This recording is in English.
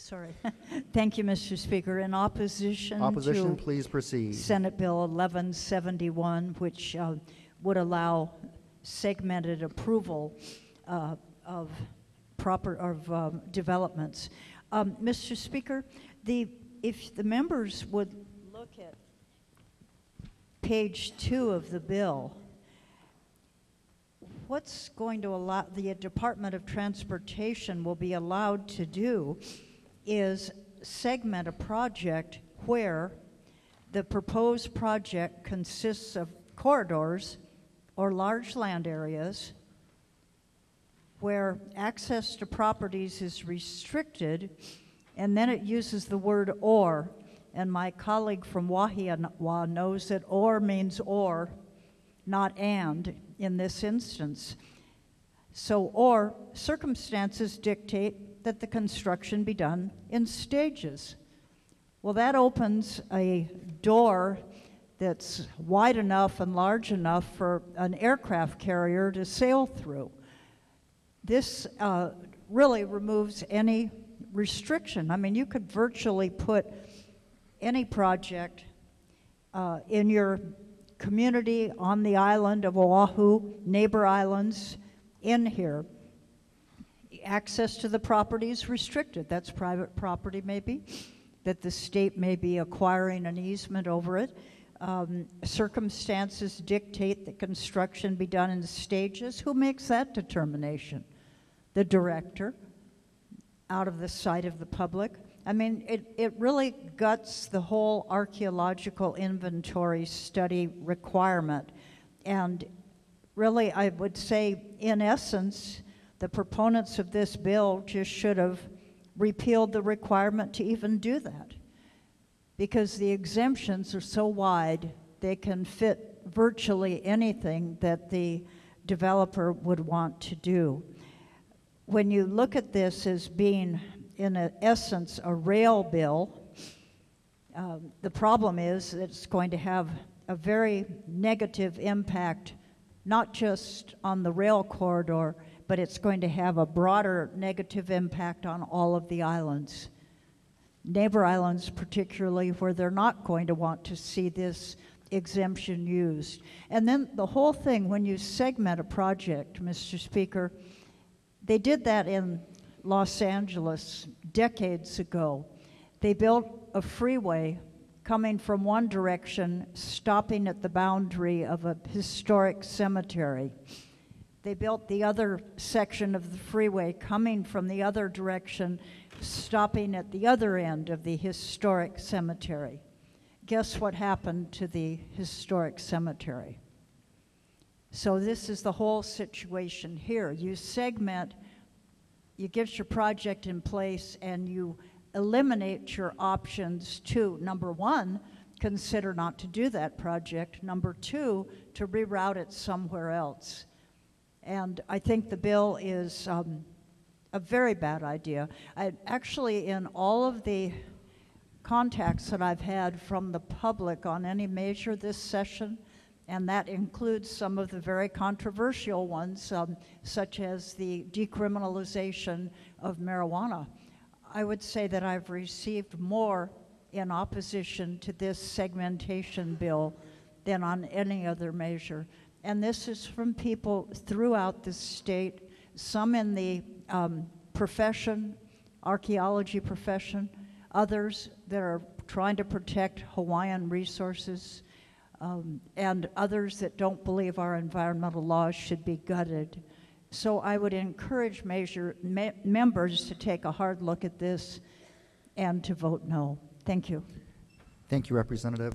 Sorry. Thank you, Mr. Speaker. In opposition Opposition, to please proceed. Senate Bill 1171, which would allow segmented approval of developments. Mr. Speaker, if the members would look at page 2 of the bill, what's going to allow the Department of Transportation will be allowed to do is segment a project where the proposed project consists of corridors or large land areas where access to properties is restricted, and then it uses the word or, and my colleague from Wahiawa knows that or means or, not and in this instance. So, or circumstances dictate that the construction be done in stages. Well, that opens a door that's wide enough and large enough for an aircraft carrier to sail through. This really removes any restriction. I mean, you could virtually put any project in your community on the island of Oahu, neighbor islands, in here. Access to the property is restricted. That's private property, maybe, that the state may be acquiring an easement over it. Circumstances dictate that construction be done in stages. Who makes that determination? The director, out of the sight of the public. I mean, it really guts the whole archaeological inventory study requirement. And really, I would say, in essence, the proponents of this bill just should have repealed the requirement to even do that, because the exemptions are so wide, they can fit virtually anything that the developer would want to do. When you look at this as being, in essence, a rail bill, the problem is that it's going to have a very negative impact, not just on the rail corridor, but it's going to have a broader negative impact on all of the islands. Neighbor islands particularly, where they're not going to want to see this exemption used. And then the whole thing, when you segment a project, Mr. Speaker, they did that in Los Angeles decades ago. They built a freeway coming from one direction, stopping at the boundary of a historic cemetery. They built the other section of the freeway coming from the other direction, stopping at the other end of the historic cemetery. Guess what happened to the historic cemetery? So this is the whole situation here. You segment, you get your project in place, and you eliminate your options to, number one, consider not to do that project. Number two, to reroute it somewhere else. And I think the bill is a very bad idea. Actually, in all of the contacts that I've had from the public on any measure this session, and that includes some of the very controversial ones, such as the decriminalization of marijuana, I would say that I've received more in opposition to this segmentation bill than on any other measure. And this is from people throughout the state, some in the profession, archaeology profession, others that are trying to protect Hawaiian resources, and others that don't believe our environmental laws should be gutted. So I would encourage members to take a hard look at this and to vote no. Thank you. Thank you, Representative.